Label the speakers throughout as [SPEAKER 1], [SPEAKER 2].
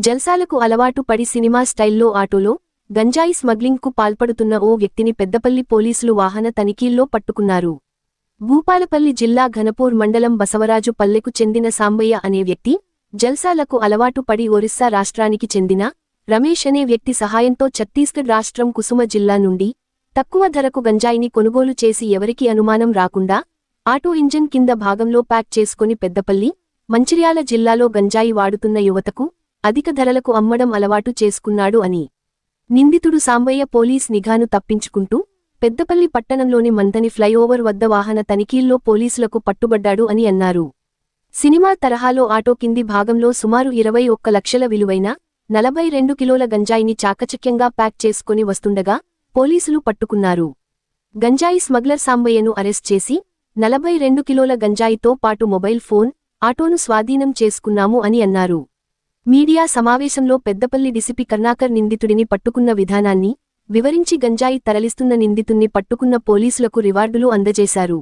[SPEAKER 1] జల్సాలకు అలవాటు పడి సినిమా స్టైల్లో ఆటోలో గంజాయి స్మగ్లింగ్కు పాల్పడుతున్న ఓ వ్యక్తిని పెద్దపల్లి పోలీసులు వాహన తనిఖీల్లో పట్టుకున్నారు. భూపాలపల్లి జిల్లా ఘనపూర్ మండలం బసవరాజు పల్లెకు చెందిన సాంబయ్య అనే వ్యక్తి జల్సాలకు అలవాటు పడి ఒరిస్సా రాష్ట్రానికి చెందిన రమేష్ అనే వ్యక్తి సహాయంతో ఛత్తీస్గఢ్ రాష్ట్రం కుసుమ జిల్లా నుండి తక్కువ ధరకు గంజాయిని కొనుగోలు చేసి ఎవరికీ అనుమానం రాకుండా ఆటో ఇంజన్ కింద భాగంలో ప్యాక్ చేసుకుని పెద్దపల్లి, మంచిర్యాల జిల్లాలో గంజాయి వాడుతున్న యువతకు అధిక ధరలకు అమ్మడం అలవాటు చేసుకున్నాడు అని నిందితుడు సాంబయ్య పోలీస్ నిఘాను తప్పించుకుంటూ పెద్దపల్లి పట్టణంలోని మంతని ఫ్లైఓవర్ వద్ద వాహన తనిఖీల్లో పోలీసులకు పట్టుబడ్డాడు అని అన్నారు. సినిమా తరహాలో ఆటో కింది భాగంలో సుమారు 21 లక్షల విలువైన 42 కిలోల గంజాయిని చాకచక్యంగా ప్యాక్ చేసుకుని వస్తుండగా పోలీసులు పట్టుకున్నారు. గంజాయి స్మగ్లర్ సాంబయ్యను అరెస్ట్ చేసి 42 కిలోల గంజాయితో పాటు మొబైల్ ఫోన్, ఆటోను స్వాధీనం చేసుకున్నాము అని అన్నారు. మీడియా సమావేశంలో పెద్దపల్లి డీసీపీ కర్ణాకర్ నిందితుడిని పట్టుకున్న విధానాన్ని వివరించి గంజాయి తరలిస్తున్న నిందితుణ్ణి పట్టుకున్న పోలీసులకు రివార్డులు అందజేశారు.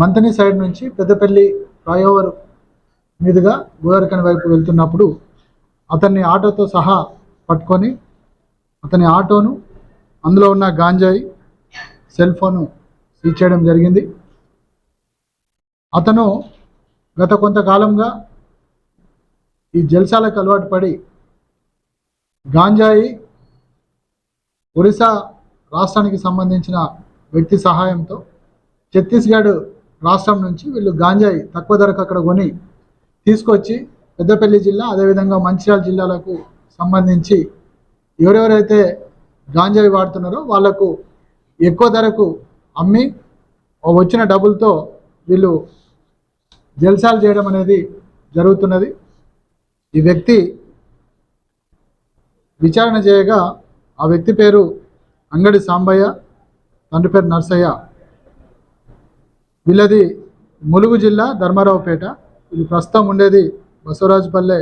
[SPEAKER 2] మంతని సైడ్ నుంచి పెద్దపల్లి ఫ్లైఓవర్ మీదుగా గోదావరిఖని వైపు వెళ్తున్నప్పుడు అతన్ని ఆటోతో సహా పట్టుకొని అతని ఆటోను, అందులో ఉన్న గాంజాయి, సెల్ ఫోను సీజ్ చేయడం జరిగింది. అతను గత కొంతకాలంగా ఈ జల్సాలకు అలవాటు పడి గాంజాయి ఒరిస్సా రాష్ట్రానికి సంబంధించిన వ్యక్తి సహాయంతో ఛత్తీస్గఢ్ రాష్ట్రం నుంచి వీళ్ళు గాంజాయి తక్కువ ధరకు అక్కడ కొని తీసుకొచ్చి పెద్దపల్లి జిల్లా, అదేవిధంగా మంచిర్యాల జిల్లాలకు సంబంధించి ఎవరెవరైతే గాంజాయి వాడుతున్నారో వాళ్లకు ఎక్కువ ధరకు అమ్మి వచ్చిన డబ్బులతో వీళ్ళు జల్సాలు చేయడం అనేది జరుగుతున్నది. ఈ వ్యక్తి విచారణ చేయగా ఆ వ్యక్తి పేరు అంగడి సాంబయ్య, తండ్రి పేరు నర్సయ్య. వీళ్ళది ములుగు జిల్లా ధర్మారావుపేట. వీళ్ళు ప్రస్తుతం ఉండేది బసవరాజుపల్లె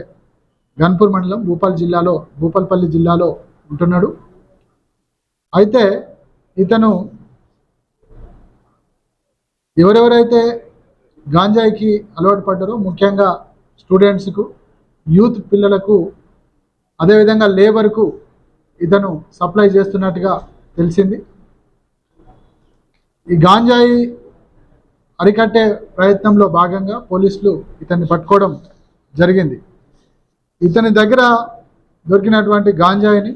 [SPEAKER 2] ఘన్పూర్ మండలం భూపాలపల్లి జిల్లాలో ఉంటున్నాడు. అయితే ఇతను ఎవరెవరైతే గాంజాయికి అలవాటు పడ్డారో ముఖ్యంగా స్టూడెంట్స్కు, యూత్ పిల్లలకు, అదేవిధంగా లేబర్కు ఇతను సప్లై చేస్తున్నట్టుగా తెలిసింది. ఈ గాంజాయి అరికట్టే ప్రయత్నంలో భాగంగా పోలీసులు ఇతన్ని పట్టుకోవడం జరిగింది. ఇతని దగ్గర దొరికినటువంటి గాంజాయిని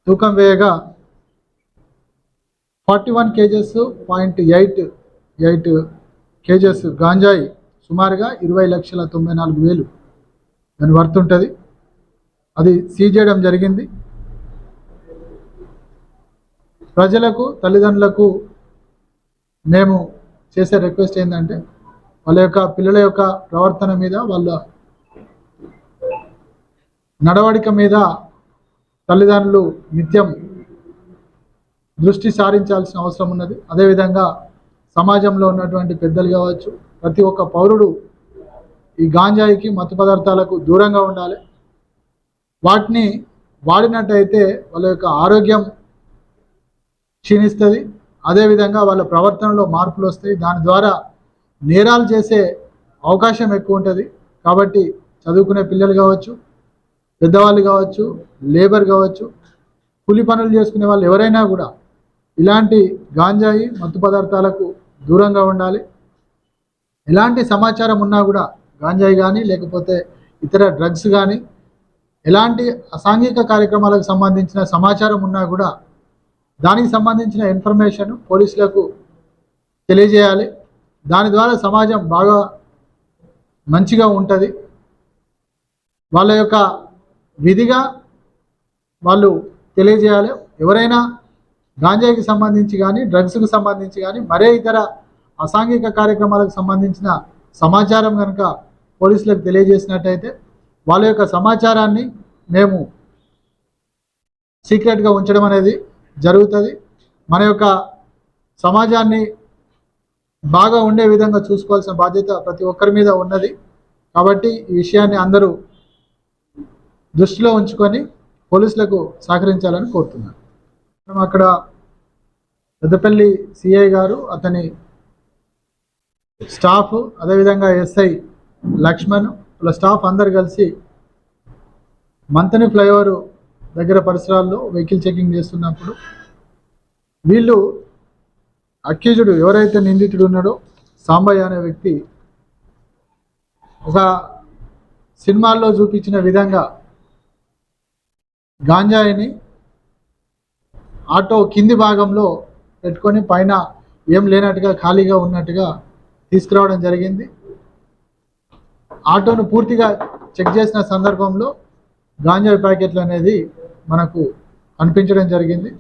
[SPEAKER 2] తూకం వేయగా 41 కేజెస్ 0.88 కేజెస్ గాంజాయి, సుమారుగా 20,94,000 దాని వర్త్ ఉంటుంది. అది సీజ్ చేయడం జరిగింది. ప్రజలకు, తల్లిదండ్రులకు మేము చేసే రిక్వెస్ట్ ఏంటంటే వాళ్ళ యొక్క పిల్లల యొక్క ప్రవర్తన మీద, వాళ్ళ నడవడిక మీద తల్లిదండ్రులు నిత్యం దృష్టి సారించాల్సిన అవసరం ఉన్నది. అదేవిధంగా సమాజంలో ఉన్నటువంటి పెద్దలు కావచ్చు, ప్రతి ఒక్క పౌరుడు ఈ గాంజాయికి, మత్తు పదార్థాలకు దూరంగా ఉండాలి. వాటిని వాడినట్టయితే వాళ్ళ యొక్క ఆరోగ్యం క్షీణిస్తుంది. అదేవిధంగా వాళ్ళ ప్రవర్తనలో మార్పులు వస్తాయి. దాని ద్వారా నేరాలు చేసే అవకాశం ఎక్కువ ఉంటుంది. కాబట్టి చదువుకునే పిల్లలు కావచ్చు, పెద్దవాళ్ళు కావచ్చు, లేబర్ కావచ్చు, కూలి పనులు చేసుకునే వాళ్ళు ఎవరైనా కూడా ఇలాంటి గాంజాయి, మత్తు పదార్థాలకు దూరంగా ఉండాలి. ఎలాంటి సమాచారం ఉన్నా కూడా గాంజాయి కానీ, లేకపోతే ఇతర డ్రగ్స్ కానీ, ఎలాంటి అసాంఘిక కార్యక్రమాలకు సంబంధించిన సమాచారం ఉన్నా కూడా దానికి సంబంధించిన ఇన్ఫర్మేషన్ పోలీసులకు తెలియజేయాలి. దాని ద్వారా సమాజం బాగా మంచిగా ఉంటుంది. వాళ్ళ యొక్క విధిగా వాళ్ళు తెలియజేయాలి. ఎవరైనా గాంజాయికి సంబంధించి కానీ, డ్రగ్స్కు సంబంధించి కానీ, మరే ఇతర అసాంఘిక కార్యక్రమాలకు సంబంధించిన సమాచారం కనుక పోలీసులకు తెలియజేసినట్టయితే వాళ్ళ యొక్క సమాచారాన్ని మేము సీక్రెట్గా ఉంచడం అనేది జరుగుతుంది. మన యొక్క సమాజాన్ని బాగా ఉండే విధంగా చూసుకోవాల్సిన బాధ్యత ప్రతి ఒక్కరి మీద ఉన్నది. కాబట్టి ఈ విషయాన్ని అందరూ దృష్టిలో ఉంచుకొని పోలీసులకు సహకరించాలని కోరుతున్నాను. అక్కడ పెద్దపల్లి సిఐ గారు, అతని స్టాఫ్, అదేవిధంగా ఎస్ఐ లక్ష్మణ్, వాళ్ళ స్టాఫ్ అందరు కలిసి మంతని ఫ్లైఓవర్ దగ్గర పరిసరాల్లో వెహికల్ చెకింగ్ చేస్తున్నప్పుడు వీళ్ళు అక్యూజుడు ఎవరైతే నిందితుడు ఉన్నాడో సాంబయ్య అనే వ్యక్తి ఒక సినిమాల్లో చూపించిన విధంగా గాంజాయిని ఆటో కింది భాగంలో పెట్టుకొని పైన ఏం లేనట్టుగా ఖాళీగా ఉన్నట్టుగా తీసుకురావడం జరిగింది. ఆటోను పూర్తిగా చెక్ చేసిన సందర్భంలో గాంజాయి ప్యాకెట్లు అనేది మనకు కనిపించడం జరిగింది.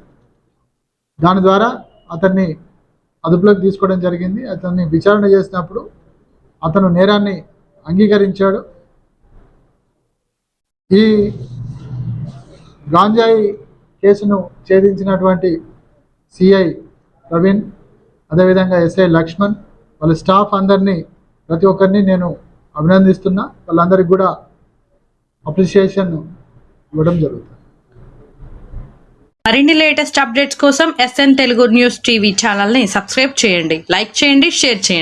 [SPEAKER 2] దాని ద్వారా అతన్ని అదుపులోకి తీసుకోవడం జరిగింది. అతన్ని విచారణ చేసినప్పుడు అతను నేరాన్ని అంగీకరించాడు. ఈ గాంజాయి కేసును ఛేదించినటువంటి సిఐ ప్రవీణ్, అదేవిధంగా ఎస్ఐ లక్ష్మణ్, వాళ్ళ స్టాఫ్ అందరినీ ప్రతి ఒక్కరిని నేను అభినందిస్తున్నా. వాళ్ళందరికీ కూడా అప్రిషియేషన్ ఇవ్వడం జరుగుతుంది.
[SPEAKER 3] మరిన్ని లేటెస్ట్ అప్డేట్స్ కోసం SN తెలుగు న్యూస్ టీవీ ఛానల్ని సబ్స్క్రైబ్ చేయండి, లైక్ చేయండి, షేర్ చేయండి.